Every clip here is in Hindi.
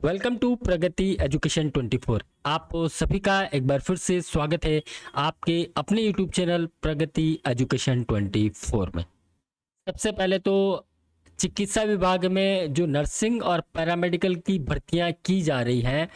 Welcome to Pragati education 24। आप सभी का एक बार फिर से स्वागत है आपके अपने यूट्यूब चैनल प्रगति एजुकेशन 24 में। सबसे पहले तो चिकित्सा विभाग में जो नर्सिंग और पैरामेडिकल की भर्तियां की जा रही हैं,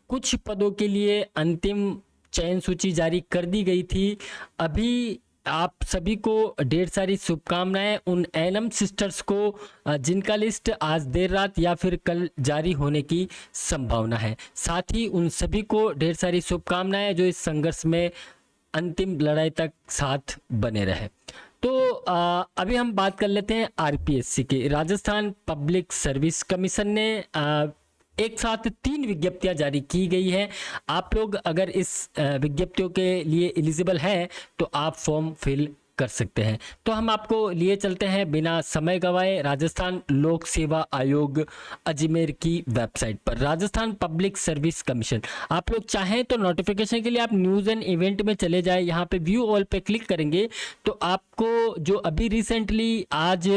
कुछ पदों के लिए अंतिम चयन सूची जारी कर दी गई थी। अभी आप सभी को ढेर सारी शुभकामनाएं उन एनएम सिस्टर्स को जिनका लिस्ट आज देर रात या फिर कल जारी होने की संभावना है। साथ ही उन सभी को ढेर सारी शुभकामनाएं जो इस संघर्ष में अंतिम लड़ाई तक साथ बने रहे। तो अभी हम बात कर लेते हैं आरपीएससी की। राजस्थान पब्लिक सर्विस कमीशन ने एक साथ 3 विज्ञप्तियां जारी की गई है। आप लोग अगर इस विज्ञप्तियों के लिए एलिजिबल हैं तो आप फॉर्म फिल कर सकते हैं। तो हम आपको लिए चलते हैं बिना समय गवाए राजस्थान लोक सेवा आयोग अजमेर की वेबसाइट पर। राजस्थान पब्लिक सर्विस कमीशन, आप लोग चाहें तो नोटिफिकेशन के लिए आप न्यूज़ एंड इवेंट में चले जाए, यहाँ पे व्यू ऑल पे क्लिक करेंगे तो आपको जो अभी रिसेंटली आज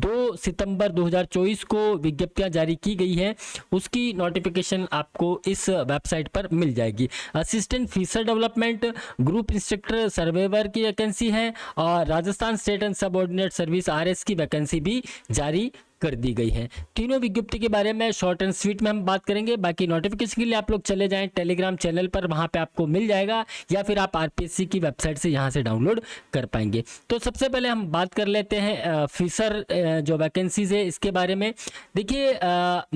2 सितंबर 2024 को विज्ञप्तियां जारी की गई है उसकी नोटिफिकेशन आपको इस वेबसाइट पर मिल जाएगी। Assistant fisher development, group instructor surveyor की वैकेंसी है और Rajasthan state and subordinate service RS की वैकेंसी भी जारी कर दी गई है। तीनों विज्ञप्ति के बारे में शॉर्ट एंड स्वीट में हम बात करेंगे। बाकी नोटिफिकेशन के लिए आप लोग चले जाएं टेलीग्राम चैनल पर, वहां पे आपको मिल जाएगा, या फिर आप आरपीएससी की वेबसाइट से यहां से डाउनलोड कर पाएंगे। तो सबसे पहले हम बात कर लेते हैं फीसर जो वैकेंसीज है इसके बारे में। देखिए,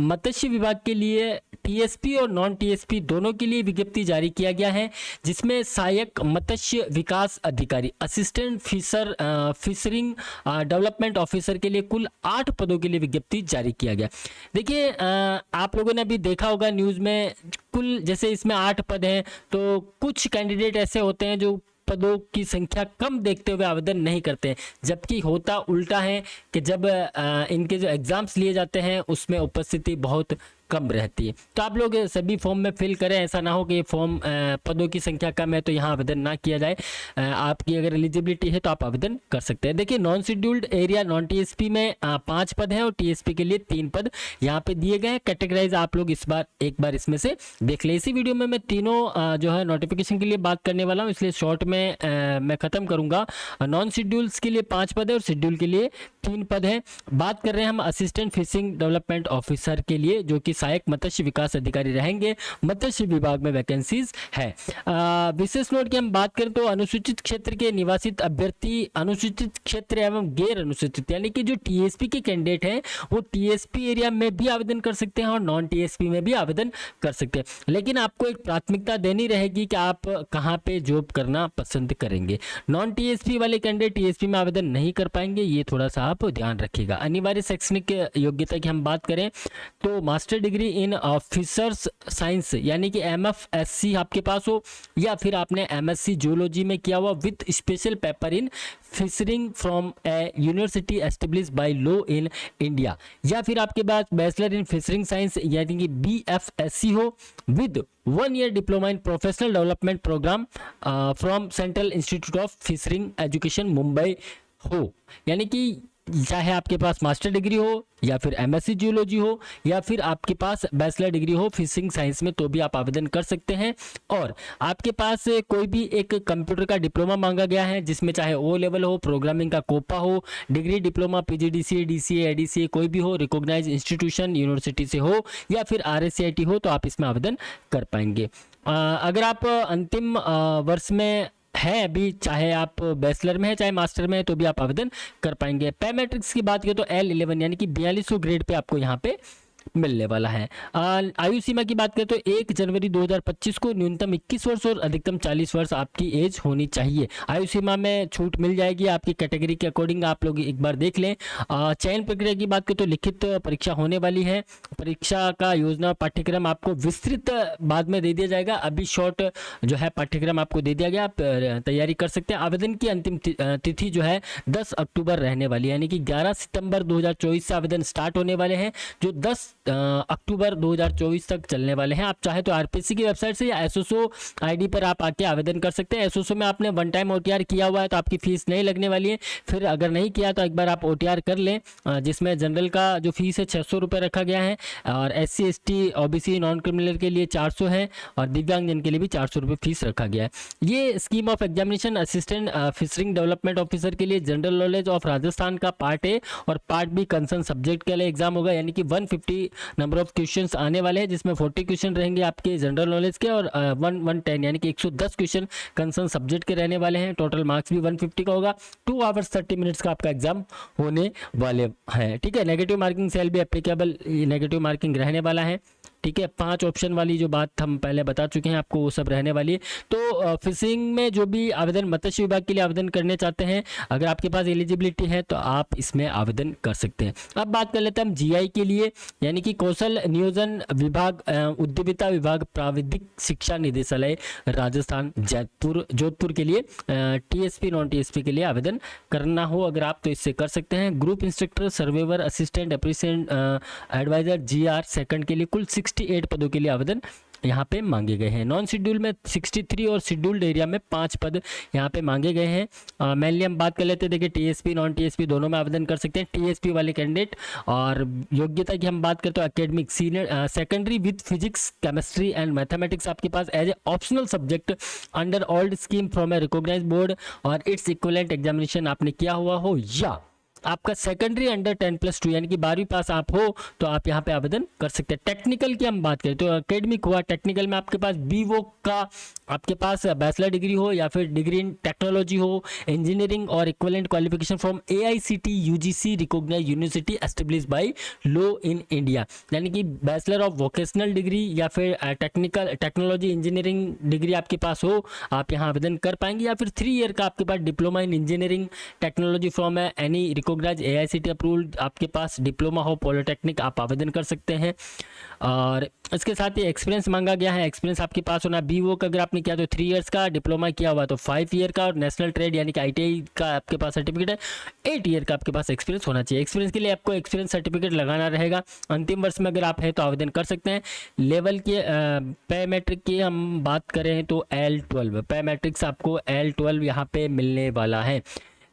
मत्स्य विभाग के लिए टीएसपी और नॉन टीएसपी दोनों के लिए विज्ञप्ति जारी किया गया है, जिसमें सहायक मत्स्य विकास अधिकारी, असिस्टेंट फिशरिंग डेवलपमेंट ऑफिसर के लिए कुल 8 पदों के लिए विज्ञप्ति जारी किया गया। देखिए, आप लोगों ने अभी देखा होगा न्यूज़ में, कुल जैसे इसमें 8 पद हैं तो कुछ कैंडिडेट ऐसे होते हैं जो पदों की संख्या कम देखते हुए आवेदन नहीं करते हैं, जबकि होता उल्टा है कि जब इनके जो एग्जाम्स लिए जाते हैं उसमें उपस्थिति बहुत कम रहती है। तो आप लोग सभी फॉर्म में फिल करें, ऐसा ना हो कि फॉर्म पदों की संख्या कम है तो यहाँ आवेदन ना किया जाए। आपकी अगर एलिजिबिलिटी है तो आप आवेदन कर सकते हैं। देखिए, non scheduled area non TSP में 5 पद हैं और टीएसपी के लिए 3 पद यहाँ पे दिए गए हैं। कैटेगराइज आप लोग एक बार इसमें से देख ले। इसी वीडियो में मैं तीनों जो है नोटिफिकेशन के लिए बात करने वाला हूँ, इसलिए शॉर्ट में मैं खत्म करूंगा। नॉन शेड्यूल्स के लिए 5 पद है और शेड्यूल के लिए 3 पद है। बात कर रहे हैं हम असिस्टेंट फिशिंग डेवलपमेंट ऑफिसर के लिए, जो कि सहायक मत्स्य विकास अधिकारी रहेंगे। मत्स्य विभाग में वैकेंसीज है। विशेष नोट की हम बात करें तो अनुसूचित क्षेत्र के निवासित अभ्यर्थी, अनुसूचित क्षेत्र एवं गैर अनुसूचित यानी कि जो टीएसपी के कैंडिडेट हैं वो टीएसपी एरिया में भी आवेदन कर सकते हैं और नॉन टीएसपी में भी आवेदन कर सकते हैं, लेकिन आपको एक प्राथमिकता देनी रहेगी कि आप कहाँ पे जॉब करना पसंद करेंगे। नॉन टीएसपी वाले कैंडिडेट टीएसपी में आवेदन नहीं कर पाएंगे, ये थोड़ा सा आप ध्यान रखिएगा। अनिवार्य शैक्षणिक योग्यता की हम बात करें तो master degree in fisheries science यानी कि एमएफएससी आपके पास हो, या फिर आपने एमएससी जूलॉजी में किया हुआ with special paper in fisheries from a university established by law in India, या फिर आपके पास बैचलर इन फिशरिंग साइंस यानी कि बीएफएससी हो with 1 year diploma in professional development program from central institute of fisheries education Mumbai हो। यानी कि चाहे आपके पास मास्टर डिग्री हो या फिर एमएससी जियोलॉजी हो या फिर आपके पास बैचलर डिग्री हो फिशिंग साइंस में, तो भी आप आवेदन कर सकते हैं। और आपके पास कोई भी एक कंप्यूटर का डिप्लोमा मांगा गया है, जिसमें चाहे ओ लेवल हो, प्रोग्रामिंग का कोपा हो, degree diploma PGDCA DCA ADCA कोई भी हो, रिकॉग्नाइज इंस्टीट्यूशन यूनिवर्सिटी से हो या फिर आरएससीआईटी हो, तो आप इसमें आवेदन कर पाएंगे। अगर आप अंतिम वर्ष में है अभी, चाहे आप बैचलर में है चाहे मास्टर में है, तो भी आप आवेदन कर पाएंगे। पे मैट्रिक्स की बात करें तो L11 यानी कि 4200 ग्रेड पे आपको यहाँ पे मिलने वाला है। आयु सीमा की बात करें तो 1 जनवरी 2025 को न्यूनतम 21 वर्ष और अधिकतम 40 वर्ष आपकी एज होनी चाहिए। आयु सीमा में छूट मिल जाएगी आपकी कैटेगरी के अकॉर्डिंग, आप लोग एक बार देख लें। चयन प्रक्रिया की बात करें तो लिखित परीक्षा होने वाली है। परीक्षा का योजना पाठ्यक्रम आपको विस्तृत बाद में दे दिया जाएगा, अभी शॉर्ट जो है पाठ्यक्रम आपको दे दिया गया, आप तैयारी कर सकते हैं। आवेदन की अंतिम तिथि जो है 10 अक्टूबर रहने वाली है, यानी कि 11 सितंबर 2024 से आवेदन स्टार्ट होने वाले हैं, जो 10 अक्टूबर 2024 तक चलने वाले हैं। आप चाहे तो आरपीएससी की वेबसाइट से या एसओसो आईडी पर आप आके आवेदन कर सकते हैं। एसओसो में आपने वन टाइम ओटीआर किया हुआ है तो आपकी फीस नहीं लगने वाली है। फिर अगर नहीं किया तो एक बार आप ओटीआर कर लें, जिसमें जनरल का जो फीस है 600 रुपये रखा गया है, और SC ST OBC non criminal के लिए 400 है, और दिव्यांगजन के लिए भी 400 रुपये फीस रखा गया है। ये scheme of examination assistant fisheries development officer के लिए जनरल नॉलेज ऑफ राजस्थान का पार्ट ए और पार्ट बी कंसर्न सब्जेक्ट के लिए एग्जाम होगा, यानी कि 150 नंबर ऑफ क्वेश्चंस आने वाले हैं, जिसमें 40 क्वेश्चन रहेंगे आपके जनरल नॉलेज के, और 110 यानी कि 110 क्वेश्चन कंसर्न सब्जेक्ट के रहने वाले हैं। टोटल मार्क्स भी 150 का होगा। 2 आवर्स 30 मिनट्स का आपका एग्जाम होने वाले हैं। ठीक है, नेगेटिव मार्किंग सेल भी एप्लीकेबल, नेगेटिव मार्किंग रहने वाला है। ठीक है, 5 ऑप्शन वाली जो बात हम पहले बता चुके हैं आपको, वो सब रहने वाली है। तो फिशिंग में जो भी आवेदन मत्स्य विभाग के लिए आवेदन करने चाहते हैं, अगर आपके पास एलिजिबिलिटी है तो आप इसमें आवेदन कर सकते हैं। अब बात कर लेते हैं हम जीआई के लिए, यानी कि कौशल नियोजन विभाग, उद्यमिता विभाग, प्राविधिक शिक्षा निदेशालय राजस्थान जोधपुर के लिए टीएसपी नॉन टीएसपी के लिए आवेदन करना हो अगर आप, तो इससे कर सकते हैं। Group instructor, surveyor, assistant, apprentice advisor GR second के लिए कुल 68 पदों के लिए आवेदन यहाँ पे मांगे गए हैं। नॉन शेड्यूल में 63 और शेड्यूल्ड एरिया में 5 पद यहाँ पे मांगे गए हैं। मेनली हम बात कर लेते हैं, देखिए टीएसपी नॉन टीएसपी दोनों में आवेदन कर सकते हैं। टीएसपी वाले कैंडिडेट, और योग्यता की हम बात करते हैं academic senior secondary with physics, chemistry and mathematics आपके पास as a optional subject under old scheme from a recognized board, और इट्स इक्विवेलेंट एग्जामिनेशन आपने किया हुआ हो, या आपका सेकेंडरी अंडर 10+2 यानी कि 12वीं पास आप हो तो आप यहाँ पे आवेदन कर सकते हैं। टेक्निकल की हम बात करें तो एकेडमिक हुआ, टेक्निकल में आपके पास बीवो का आपके पास बैचलर डिग्री हो, या फिर डिग्री इन टेक्नोलॉजी हो, इंजीनियरिंग और equivalent qualification from AICTE UGC recognised university establish by law in India, यानी कि बैचलर ऑफ वोकेशनल डिग्री या फिर टेक्नोलॉजी इंजीनियरिंग डिग्री आपके पास हो, आप यहाँ आवेदन कर पाएंगे। या फिर 3 ईयर का आपके पास diploma in engineering technology from any recognized AICTE approved आपके पास डिप्लोमा हो, पॉलिटेक्निक, आप आवेदन कर सकते हैं। और इसके साथ ही एक्सपीरियंस मांगा गया है, एक्सपीरियंस आपके पास होना, बीवो का अगर आपने किया तो 3 इयर्स का, डिप्लोमा किया हुआ तो 5 ईयर का, और नेशनल ट्रेड यानी कि ITI का आपके पास सर्टिफिकेट है 8 ईयर का आपके पास एक्सपीरियंस होना चाहिए। एक्सपीरियंस के लिए आपको एक्सपीरियंस सर्टिफिकेट लगाना रहेगा। अंतिम वर्ष में अगर आप हैं तो आवेदन कर सकते हैं। लेवल के पे मैट्रिक की हम बात करें तो L12 पे मैट्रिक्स आपको L12 यहाँ पे मिलने वाला है।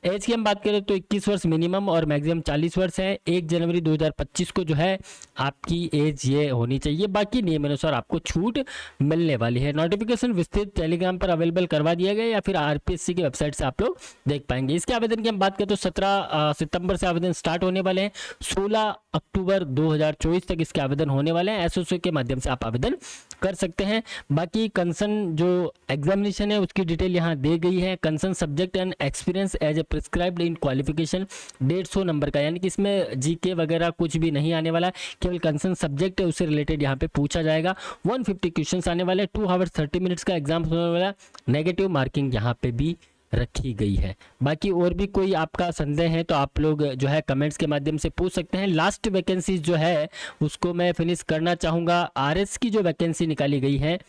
एज की हम बात करें तो 21 वर्ष मिनिमम और मैक्सिमम 40 वर्ष है। 1 जनवरी 2025 को जो है आपकी एज ये होनी चाहिए, बाकी नियमानुसार आपको छूट मिलने वाली है। नोटिफिकेशन विस्तृत टेलीग्राम पर अवेलेबल करवा दिया गया, या फिर आरपीएससी की वेबसाइट से आप लोग देख पाएंगे। इसके आवेदन की हम बात करें तो 17 सितंबर से आवेदन स्टार्ट होने वाले हैं। 16 अक्टूबर 2024 तक इसके आवेदन होने वाले हैं। एसओसी के माध्यम से आप आवेदन कर सकते हैं। बाकी कंसर्न जो एग्जामिनेशन है उसकी डिटेल यहाँ दी गई है। Concern subject and experience as a prescribed in qualification 150 number का, यानी कि इसमें जीके वगैरह कुछ भी नहीं आने वाला, केवल कंसर्न सब्जेक्ट है उससे रिलेटेड यहाँ पे पूछा जाएगा। 150 क्वेश्चंस आने वाले, 2 आवर्स 30 मिनट्स का एग्जाम होने वाला। नेगेटिव मार्किंग यहाँ पे भी रखी गई है। बाकी और भी कोई आपका संदेह है तो आप लोग जो है कमेंट्स के माध्यम से पूछ सकते हैं। लास्ट वैकेंसी जो है उसको मैं फिनिश करना चाहूँगा। आरएस की जो वैकेंसी निकाली गई है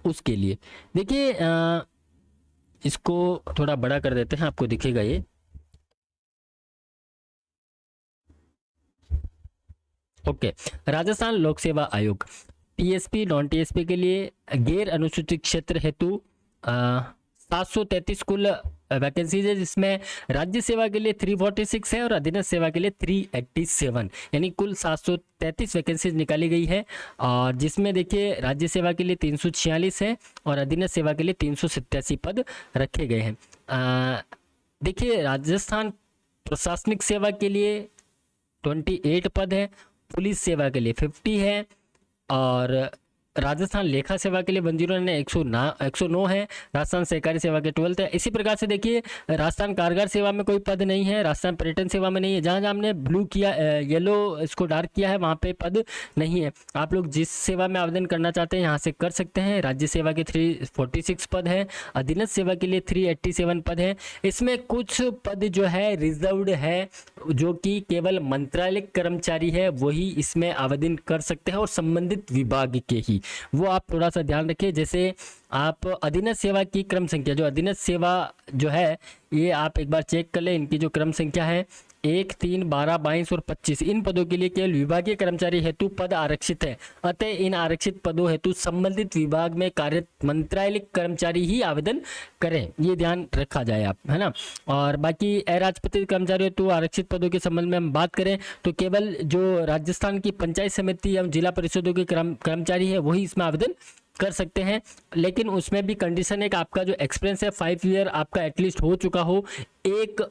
उसके लिए देखिए, इसको थोड़ा बड़ा कर देते हैं, आपको दिखेगा ये। ओके, राजस्थान लोक सेवा आयोग टीएसपी नॉन टीएसपी के लिए गैर अनुसूचित क्षेत्र हेतु 733 कुल वैकेंसीज है, जिसमें राज्य सेवा के लिए 346 है और अधीनस्थ सेवा के लिए 387, यानी कुल 733 वैकेंसीज निकाली गई है। और जिसमें देखिए राज्य सेवा के लिए 346 है और अधीनस्थ सेवा के लिए 387 पद रखे गए हैं। देखिए राजस्थान प्रशासनिक सेवा के लिए 28 पद है, पुलिस सेवा के लिए 50 है, और राजस्थान लेखा सेवा के लिए 109 है, राजस्थान सहकारी सेवा के 12 है। इसी प्रकार से देखिए राजस्थान कारागार सेवा में कोई पद नहीं है, राजस्थान पर्यटन सेवा में नहीं है। जहाँ जहाँ हमने ब्लू किया, येलो इसको डार्क किया है, वहाँ पे पद नहीं है। आप लोग जिस सेवा में आवेदन करना चाहते हैं यहाँ से कर सकते हैं। राज्य सेवा के 346 पद है, अधीनस्थ सेवा के लिए 387 पद है। इसमें कुछ पद जो है रिजर्व्ड है, जो कि केवल मंत्रालय कर्मचारी है वही इसमें आवेदन कर सकते हैं और संबंधित विभाग के ही, वो आप थोड़ा सा ध्यान रखिए। जैसे आप अधीनस्थ सेवा की क्रम संख्या, जो अधीनस्थ सेवा जो है ये आप एक बार चेक कर लें, इनकी जो क्रम संख्या है 1, 3, 12, 22 और 25 इन पदों के लिए केवल विभागीय कर्मचारी हेतु पद आरक्षित है। अतः इन आरक्षित पदों हेतु संबंधित विभाग में कार्यरत मंत्रालयिक कर्मचारी ही आवेदन करें, ये ध्यान रखा जाए आप, है ना। और बाकी अराजपत्रित कर्मचारी हेतु आरक्षित पदों के संबंध में हम बात करें तो केवल जो राजस्थान की पंचायत समिति एवं जिला परिषदों के कर्मचारी है वही इसमें आवेदन कर सकते हैं। लेकिन उसमें भी कंडीशन है कि आपका जो एक्सपीरियंस है 5 ईयर आपका एटलीस्ट हो चुका हो 1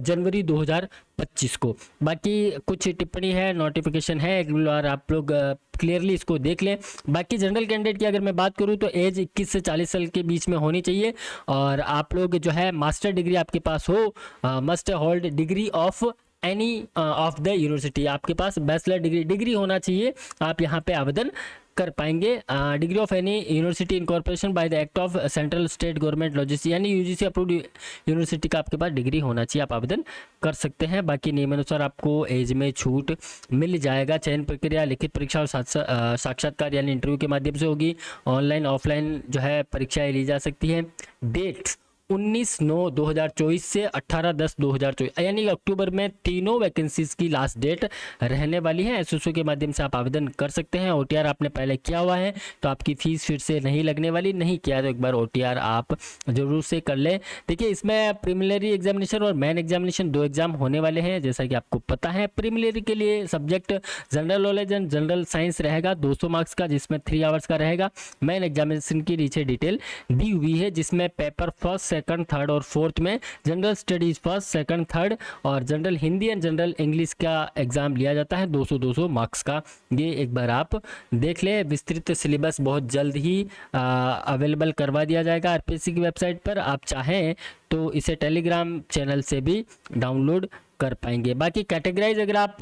जनवरी 2025 को। बाकी कुछ टिप्पणी है, नोटिफिकेशन है, एक बार आप लोग क्लियरली इसको देख लें। बाकी जनरल कैंडिडेट की अगर मैं बात करूं तो एज 21 से 40 साल के बीच में होनी चाहिए और आप लोग जो है मास्टर डिग्री आपके पास हो, must hold degree of any of the university, आपके पास बैचलर डिग्री होना चाहिए, आप यहाँ पे आवेदन कर पाएंगे। Degree of any university incorporation by the act of central state government logistic, यानी यूजीसी अप्रूव्ड यूनिवर्सिटी का आपके पास डिग्री होना चाहिए, आप आवेदन कर सकते हैं। बाकी नियमानुसार आपको एज में छूट मिल जाएगा। चयन प्रक्रिया लिखित परीक्षा और साक्षात्कार यानी इंटरव्यू के माध्यम से होगी। ऑनलाइन ऑफलाइन जो है परीक्षाएं ली जा सकती है। डेट 19/9/2024 से 18/10/2024 यानी अक्टूबर में तीनों वैकेंसीज की लास्ट डेट रहने वाली है। एसओसो के माध्यम से आप आवेदन कर सकते हैं। ओटीआर आपने पहले किया हुआ है तो आपकी फीस फिर से नहीं लगने वाली, नहीं किया तो एक बार ओटीआर आप जरूर से कर लें। देखिए इसमें प्रीलिमिनरी एग्जामिनेशन और मेन एग्जामिनेशन 2 एग्जाम होने वाले हैं जैसा कि आपको पता है। प्रीलिमिनरी के लिए subject general knowledge and general science रहेगा 200 मार्क्स का, जिसमें 3 आवर्स का रहेगा। मेन एग्जामिनेशन की नीचे डिटेल दी हुई है जिसमें पेपर फर्स्ट, सेकंड, थर्ड और फोर्थ में general studies first, second, third और general Hindi and general English का एग्जाम लिया जाता है 200 मार्क्स का। ये एक बार आप देख ले। विस्तृत सिलेबस बहुत जल्द ही अवेलेबल करवा दिया जाएगा आरपीएससी की वेबसाइट पर। आप चाहें तो इसे टेलीग्राम चैनल से भी डाउनलोड कर पाएंगे। बाकी कैटेगराइज अगर आप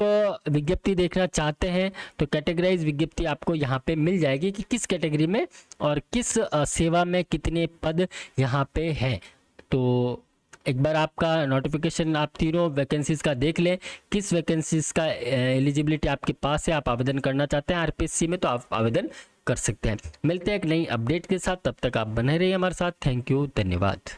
विज्ञप्ति देखना चाहते हैं तो कैटेगराइज विज्ञप्ति आपको यहाँ पे मिल जाएगी कि किस कैटेगरी में और किस सेवा में कितने पद यहाँ पे हैं। तो एक बार आपका नोटिफिकेशन आप तीनों वैकेंसीज का देख लें, किस वैकेंसीज का एलिजिबिलिटी आपके पास है, आप आवेदन करना चाहते हैं आरपीएससी में तो आप आवेदन कर सकते हैं। मिलते हैं एक नई अपडेट के साथ, तब तक आप बने रहिए हमारे साथ। थैंक यू, धन्यवाद।